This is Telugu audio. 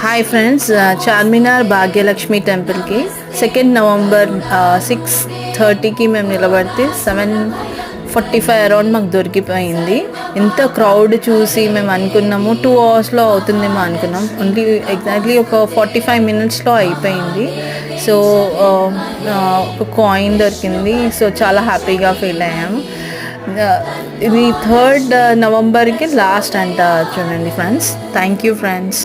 హాయ్ ఫ్రెండ్స్, చార్మినార్ భాగ్యలక్ష్మి టెంపుల్కి 2nd నవంబర్ 6:30కి మేము నిలబడితే 7:45 అరౌండ్ మాకు దొరికిపోయింది. ఎంత క్రౌడ్ చూసి మేము అనుకున్నాము 2 అవర్స్లో అవుతుందేమో అనుకున్నాం. ఓన్లీ ఎగ్జాక్ట్లీ ఒక 45 మినిట్స్లో అయిపోయింది. సో ఒక కాయిన్ దొరికింది. సో చాలా హ్యాపీగా ఫీల్ అయ్యాము. ఇది 3rd నవంబర్కి లాస్ట్ అంట చూడండి ఫ్రెండ్స్. Thank you friends.